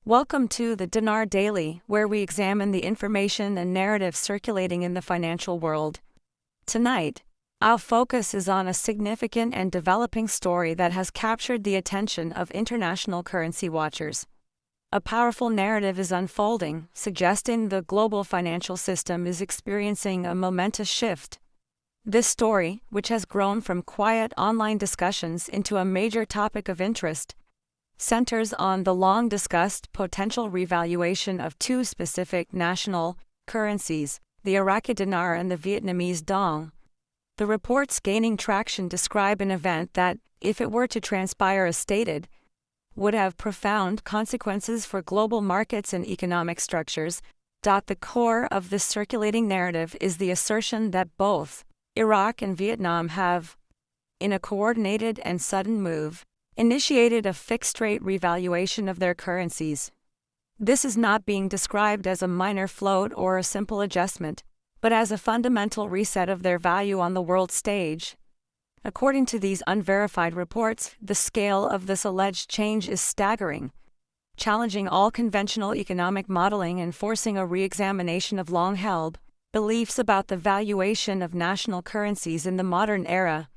Welcome to the Dinar Daily, where we examine the information and narrative circulating in the financial world. Tonight, our focus is on a significant and developing story that has captured the attention of international currency watchers. A powerful narrative is unfolding, suggesting the global financial system is experiencing a momentous shift. This story, which has grown from quiet online discussions into a major topic of interest, centers on the long-discussed potential revaluation of two specific national currencies, the Iraqi dinar and the Vietnamese dong. The reports gaining traction describe an event that, if it were to transpire as stated, would have profound consequences for global markets and economic structures. The core of this circulating narrative is the assertion that both Iraq and Vietnam have, in a coordinated and sudden move, initiated a fixed-rate revaluation of their currencies. This is not being described as a minor float or a simple adjustment, but as a fundamental reset of their value on the world stage. According to these unverified reports, the scale of this alleged change is staggering, challenging all conventional economic modeling and forcing a re-examination of long-held beliefs about the valuation of national currencies in the modern era.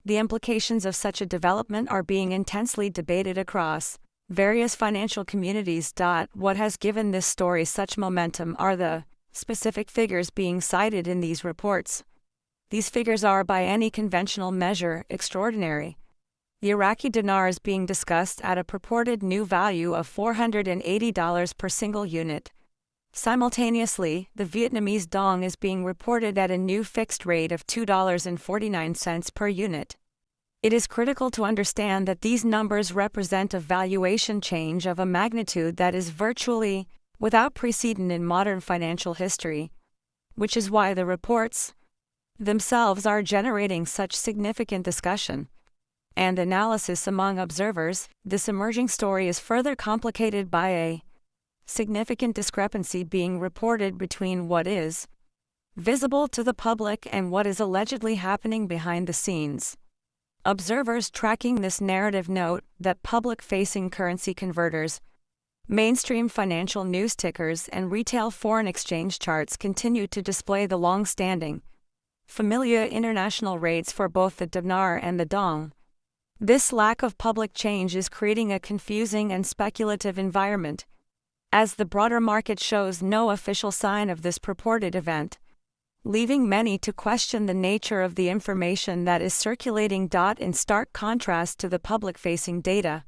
The implications of such a development are being intensely debated across various financial communities. What has given this story such momentum are the specific figures being cited in these reports. These figures are, by any conventional measure, extraordinary. The Iraqi dinar is being discussed at a purported new value of $480 per single unit. Simultaneously, the Vietnamese dong is being reported at a new fixed rate of $2.49 per unit. It is critical to understand that these numbers represent a valuation change of a magnitude that is virtually without precedent in modern financial history, which is why the reports themselves are generating such significant discussion and analysis among observers. This emerging story is further complicated by a significant discrepancy being reported between what is visible to the public and what is allegedly happening behind the scenes. Observers tracking this narrative note that public-facing currency converters, mainstream financial news tickers, and retail foreign exchange charts continue to display the long-standing, familiar international rates for both the dinar and the dong. This lack of public change is creating a confusing and speculative environment, as the broader market shows no official sign of this purported event, leaving many to question the nature of the information that is circulating. In stark contrast to the public-facing data,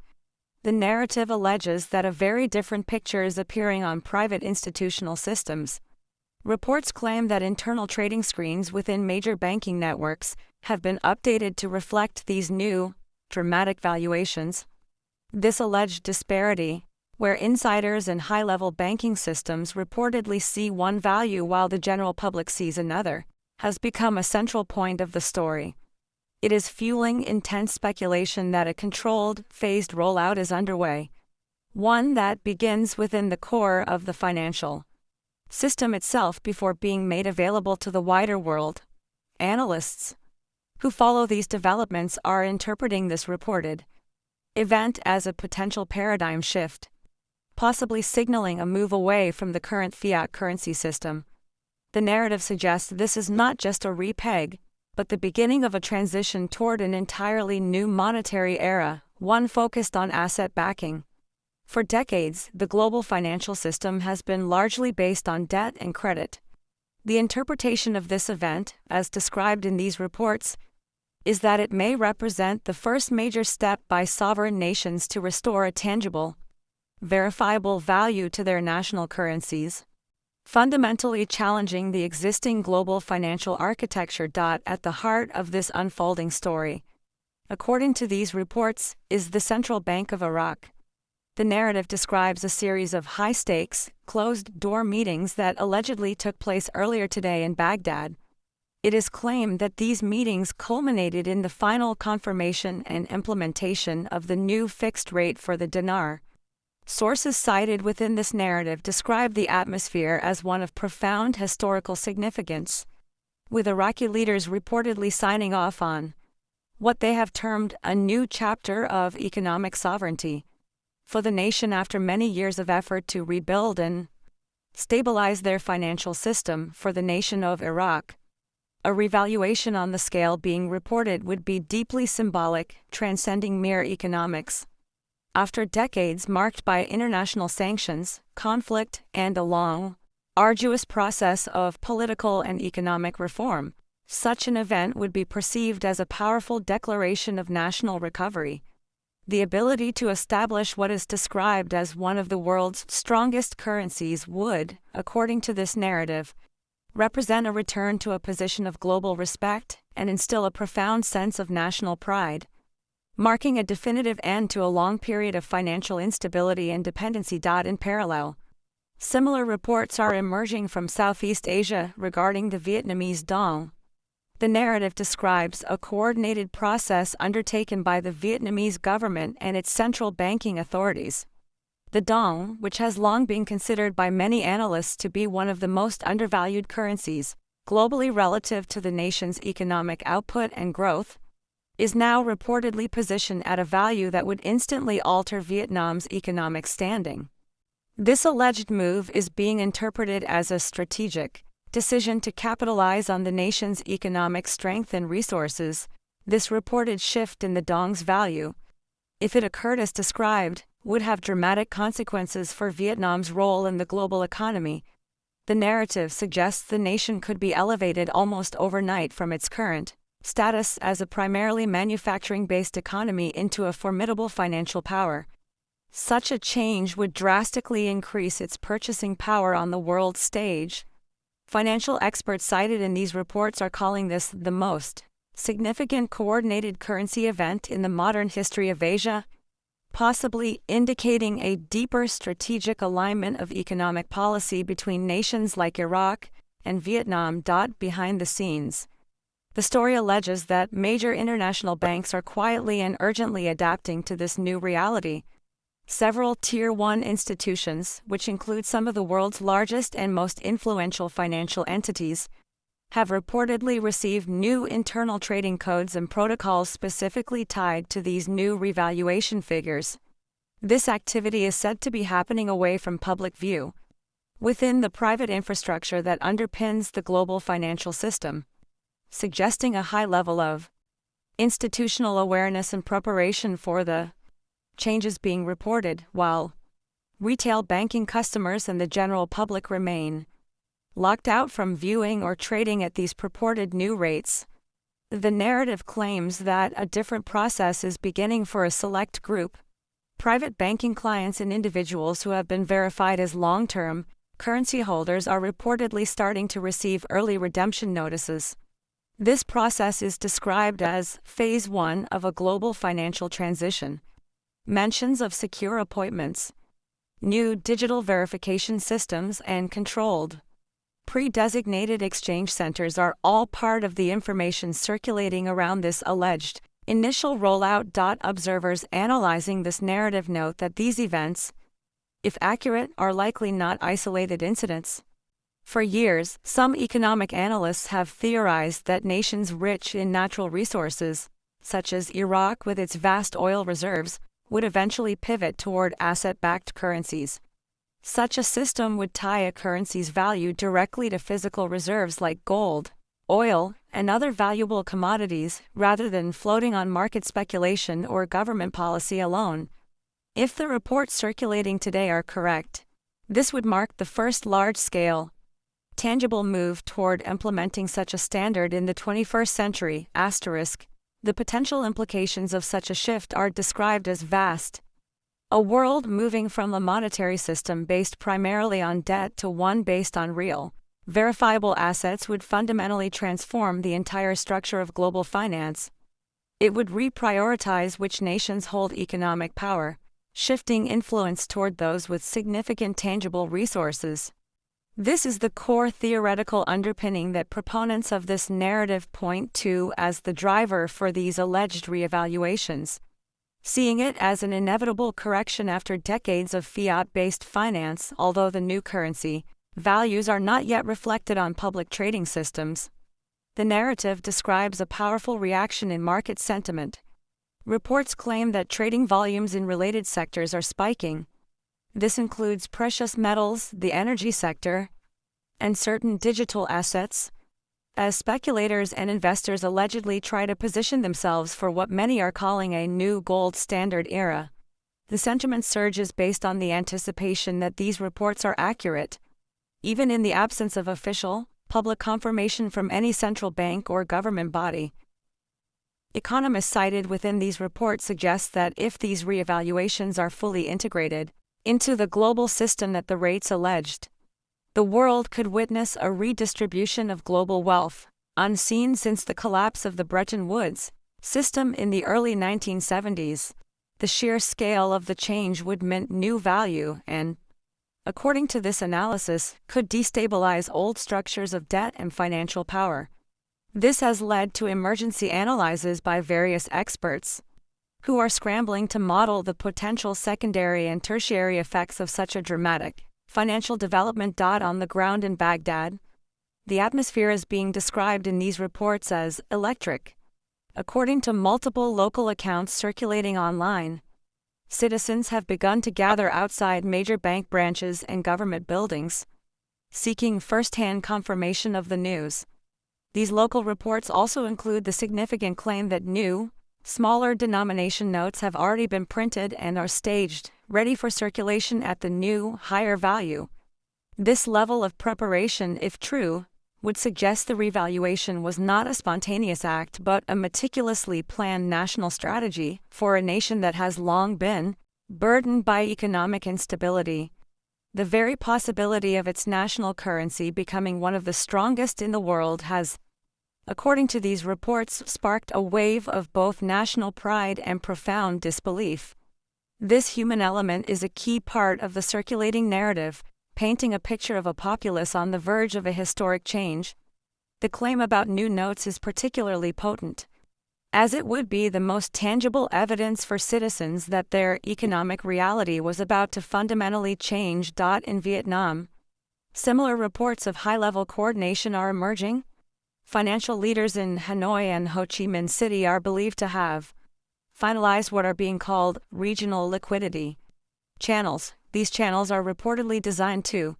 the narrative alleges that a very different picture is appearing on private institutional systems. Reports claim that internal trading screens within major banking networks have been updated to reflect these new, dramatic valuations. This alleged disparity, where insiders and high-level banking systems reportedly see one value while the general public sees another, has become a central point of the story. It is fueling intense speculation that a controlled, phased rollout is underway, one that begins within the core of the financial system itself before being made available to the wider world. Analysts who follow these developments are interpreting this reported event as a potential paradigm shift, possibly signaling a move away from the current fiat currency system. The narrative suggests this is not just a repeg, but the beginning of a transition toward an entirely new monetary era, one focused on asset backing. For decades, the global financial system has been largely based on debt and credit. The interpretation of this event, as described in these reports, is that it may represent the first major step by sovereign nations to restore a tangible, verifiable value to their national currencies, fundamentally challenging the existing global financial architecture. At the heart of this unfolding story, according to these reports, is the Central Bank of Iraq. The narrative describes a series of high-stakes, closed-door meetings that allegedly took place earlier today in Baghdad. It is claimed that these meetings culminated in the final confirmation and implementation of the new fixed rate for the dinar. Sources cited within this narrative describe the atmosphere as one of profound historical significance, with Iraqi leaders reportedly signing off on what they have termed a new chapter of economic sovereignty. for the nation after many years of effort to rebuild and stabilize their financial system for the nation of Iraq. A revaluation on the scale being reported would be deeply symbolic, transcending mere economics. After decades marked by international sanctions, conflict, and a long, arduous process of political and economic reform, such an event would be perceived as a powerful declaration of national recovery. The ability to establish what is described as one of the world's strongest currencies would, according to this narrative, represent a return to a position of global respect and instill a profound sense of national pride, marking a definitive end to a long period of financial instability and dependency. In parallel, similar reports are emerging from Southeast Asia regarding the Vietnamese dong. The narrative describes a coordinated process undertaken by the Vietnamese government and its central banking authorities. The dong, which has long been considered by many analysts to be one of the most undervalued currencies globally relative to the nation's economic output and growth, is now reportedly positioned at a value that would instantly alter Vietnam's economic standing. This alleged move is being interpreted as a strategic decision to capitalize on the nation's economic strength and resources. This reported shift in the dong's value, if it occurred as described, would have dramatic consequences for Vietnam's role in the global economy. The narrative suggests the nation could be elevated almost overnight from its current status as a primarily manufacturing-based economy into a formidable financial power. Such a change would drastically increase its purchasing power on the world stage. Financial experts cited in these reports are calling this the most significant coordinated currency event in the modern history of Asia, possibly indicating a deeper strategic alignment of economic policy between nations like Iraq and Vietnam. Behind the scenes, the story alleges that major international banks are quietly and urgently adapting to this new reality. Several Tier 1 institutions, which include some of the world's largest and most influential financial entities, have reportedly received new internal trading codes and protocols specifically tied to these new revaluation figures. This activity is said to be happening away from public view, within the private infrastructure that underpins the global financial system, suggesting a high level of institutional awareness and preparation for the changes being reported, while retail banking customers and the general public remain locked out from viewing or trading at these purported new rates. The narrative claims that a different process is beginning for a select group, private banking clients and individuals who have been verified as long-term currency holders are reportedly starting to receive early redemption notices. This process is described as Phase 1 of a global financial transition. Mentions of secure appointments, new digital verification systems, and controlled, pre-designated exchange centers are all part of the information circulating around this alleged initial rollout. Observers analyzing this narrative note that these events, if accurate, are likely not isolated incidents. For years, some economic analysts have theorized that nations rich in natural resources, such as Iraq with its vast oil reserves, would eventually pivot toward asset-backed currencies. Such a system would tie a currency's value directly to physical reserves like gold, oil, and other valuable commodities, rather than floating on market speculation or government policy alone. If the reports circulating today are correct, this would mark the first large-scale, tangible move toward implementing such a standard in the 21st century. The potential implications of such a shift are described as vast. A world moving from a monetary system based primarily on debt to one based on real, verifiable assets would fundamentally transform the entire structure of global finance. It would reprioritize which nations hold economic power, shifting influence toward those with significant tangible resources. This is the core theoretical underpinning that proponents of this narrative point to as the driver for these alleged reevaluations, seeing it as an inevitable correction after decades of fiat-based finance. Although the new currency values are not yet reflected on public trading systems, the narrative describes a powerful reaction in market sentiment. Reports claim that trading volumes in related sectors are spiking. This includes precious metals, the energy sector, and certain digital assets, as speculators and investors allegedly try to position themselves for what many are calling a new gold standard era. The sentiment surge is based on the anticipation that these reports are accurate, even in the absence of official, public confirmation from any central bank or government body. Economists cited within these reports suggest that if these reevaluations are fully integrated into the global system at the rates alleged, the world could witness a redistribution of global wealth, unseen since the collapse of the Bretton Woods system in the early 1970s. The sheer scale of the change would mint new value and, according to this analysis, could destabilize old structures of debt and financial power. This has led to emergency analyses by various experts, who are scrambling to model the potential secondary and tertiary effects of such a dramatic financial development. On the ground in Baghdad, the atmosphere is being described in these reports as electric. According to multiple local accounts circulating online, citizens have begun to gather outside major bank branches and government buildings, seeking first-hand confirmation of the news. These local reports also include the significant claim that new, smaller denomination notes have already been printed and are staged, ready for circulation at the new, higher value. This level of preparation, if true, would suggest the revaluation was not a spontaneous act but a meticulously planned national strategy for a nation that has long been burdened by economic instability. The very possibility of its national currency becoming one of the strongest in the world has, according to these reports, sparked a wave of both national pride and profound disbelief. This human element is a key part of the circulating narrative, painting a picture of a populace on the verge of a historic change. The claim about new notes is particularly potent, as it would be the most tangible evidence for citizens that their economic reality was about to fundamentally change. In Vietnam, similar reports of high-level coordination are emerging. Financial leaders in Hanoi and Ho Chi Minh City are believed to have finalized what are being called regional liquidity channels. These channels are reportedly designed to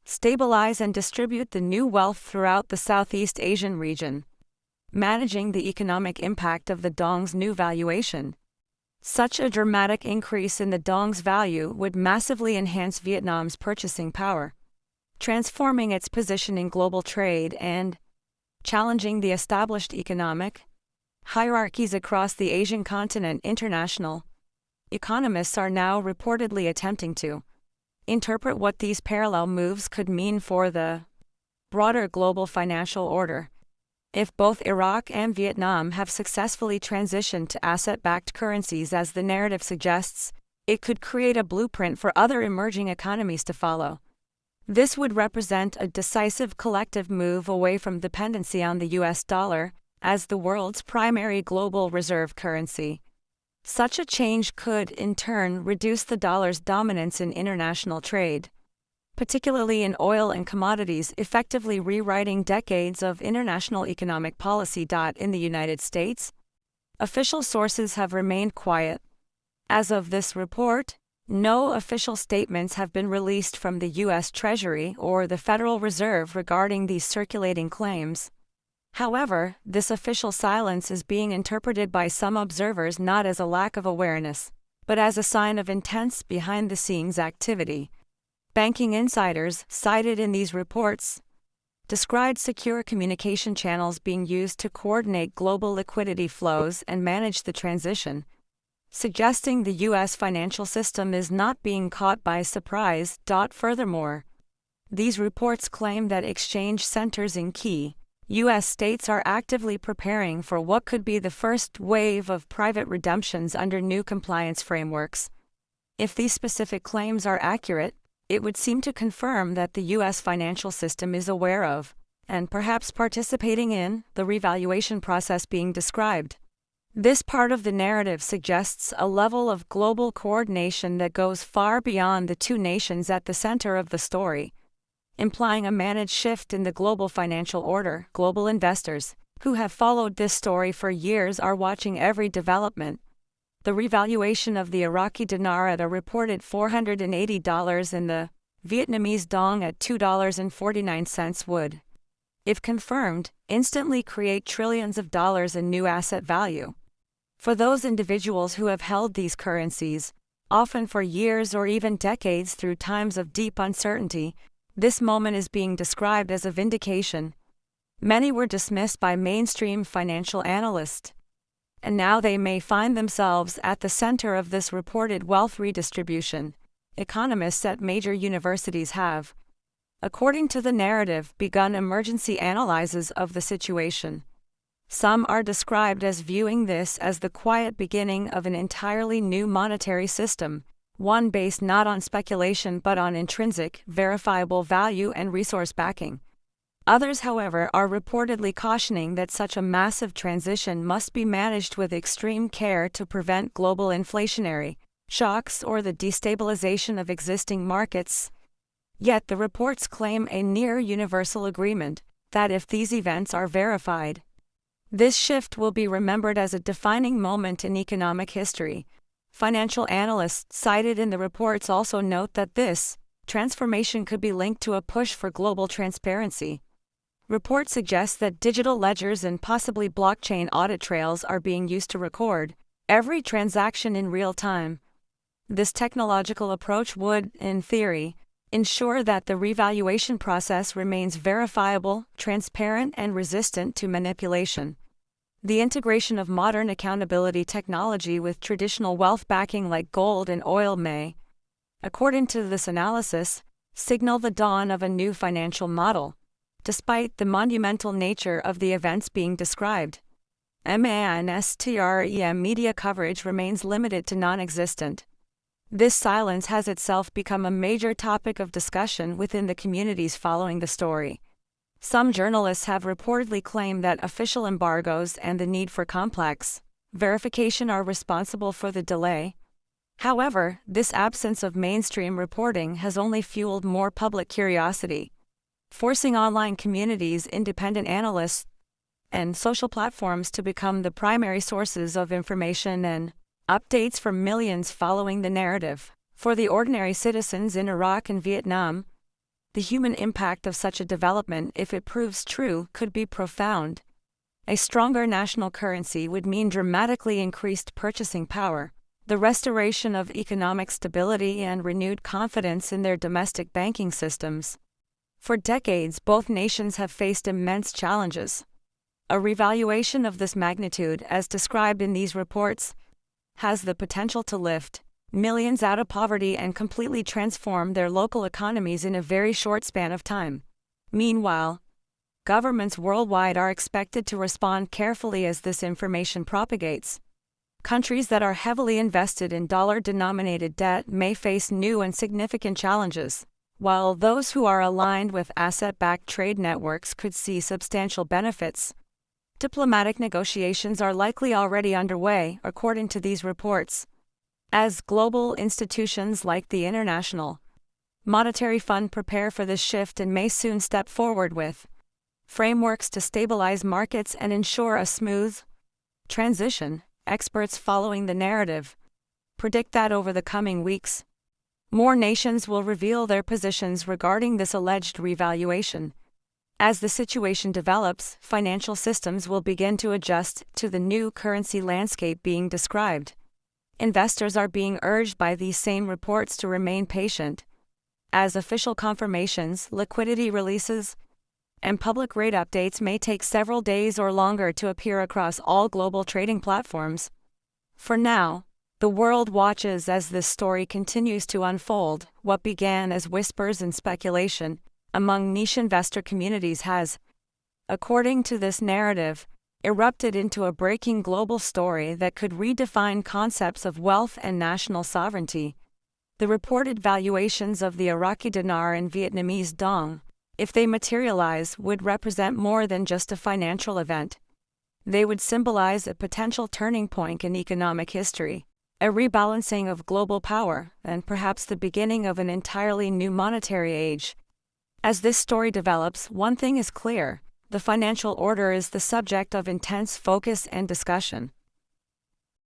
stabilize and distribute the new wealth throughout the Southeast Asian region, managing the economic impact of the dong's new valuation. Such a dramatic increase in the dong's value would massively enhance Vietnam's purchasing power, transforming its position in global trade and challenging the established economic hierarchies across the Asian continent. International economists are now reportedly attempting to interpret what these parallel moves could mean for the broader global financial order. If both Iraq and Vietnam have successfully transitioned to asset-backed currencies as the narrative suggests, it could create a blueprint for other emerging economies to follow. This would represent a decisive collective move away from dependency on the US dollar as the world's primary global reserve currency. Such a change could, in turn, reduce the dollar's dominance in international trade, particularly in oil and commodities, effectively rewriting decades of international economic policy. In the United States, official sources have remained quiet. As of this report, no official statements have been released from the U.S. Treasury or the Federal Reserve regarding these circulating claims. However, this official silence is being interpreted by some observers not as a lack of awareness, but as a sign of intense behind-the-scenes activity. Banking insiders, cited in these reports, described secure communication channels being used to coordinate global liquidity flows and manage the transition, suggesting the U.S. financial system is not being caught by surprise. Furthermore, these reports claim that exchange centers in key U.S. states are actively preparing for what could be the first wave of private redemptions under new compliance frameworks. If these specific claims are accurate, it would seem to confirm that the U.S. financial system is aware of, and perhaps participating in, the revaluation process being described. This part of the narrative suggests a level of global coordination that goes far beyond the two nations at the center of the story, implying a managed shift in the global financial order. Global investors, who have followed this story for years, are watching every development, the revaluation of the Iraqi dinar at a reported $480 and the Vietnamese dong at $2.49 would, if confirmed, instantly create trillions of dollars in new asset value. For those individuals who have held these currencies, often for years or even decades through times of deep uncertainty, this moment is being described as a vindication. Many were dismissed by mainstream financial analysts, and now they may find themselves at the center of this reported wealth redistribution. Economists at major universities have, according to the narrative, begun emergency analyses of the situation. Some are described as viewing this as the quiet beginning of an entirely new monetary system, one based not on speculation but on intrinsic, verifiable value and resource backing. Others, however, are reportedly cautioning that such a massive transition must be managed with extreme care to prevent global inflationary shocks or the destabilization of existing markets. Yet the reports claim a near-universal agreement that if these events are verified, this shift will be remembered as a defining moment in economic history. Financial analysts cited in the reports also note that this transformation could be linked to a push for global transparency. Reports suggest that digital ledgers and possibly blockchain audit trails are being used to record every transaction in real time. This technological approach would, in theory, ensure that the revaluation process remains verifiable, transparent, and resistant to manipulation. The integration of modern accountability technology with traditional wealth backing like gold and oil may, according to this analysis, signal the dawn of a new financial model, despite the monumental nature of the events being described. Mainstream media coverage remains limited to non-existent. This silence has itself become a major topic of discussion within the communities following the story. Some journalists have reportedly claimed that official embargoes and the need for complex verification are responsible for the delay. However, this absence of mainstream reporting has only fueled more public curiosity, forcing online communities, independent analysts, and social platforms to become the primary sources of information and updates for millions following the narrative. For the ordinary citizens in Iraq and Vietnam, the human impact of such a development, if it proves true, could be profound. A stronger national currency would mean dramatically increased purchasing power, the restoration of economic stability, and renewed confidence in their domestic banking systems. For decades, both nations have faced immense challenges. A revaluation of this magnitude, as described in these reports, has the potential to lift millions out of poverty and completely transform their local economies in a very short span of time. Meanwhile, governments worldwide are expected to respond carefully as this information propagates. Countries that are heavily invested in dollar-denominated debt may face new and significant challenges, while those who are aligned with asset-backed trade networks could see substantial benefits. Diplomatic negotiations are likely already underway, according to these reports, as global institutions like the International Monetary Fund prepare for this shift and may soon step forward with frameworks to stabilize markets and ensure a smooth transition. Experts following the narrative predict that over the coming weeks, more nations will reveal their positions regarding this alleged revaluation. As the situation develops, financial systems will begin to adjust to the new currency landscape being described. Investors are being urged by these same reports to remain patient, as official confirmations, liquidity releases, and public rate updates may take several days or longer to appear across all global trading platforms. For now, the world watches as this story continues to unfold. What began as whispers and speculation among niche investor communities has, according to this narrative, erupted into a breaking global story that could redefine concepts of wealth and national sovereignty. The reported valuations of the Iraqi dinar and Vietnamese dong, if they materialize, would represent more than just a financial event. They would symbolize a potential turning point in economic history, a rebalancing of global power, and perhaps the beginning of an entirely new monetary age. As this story develops, one thing is clear: the financial order is the subject of intense focus and discussion.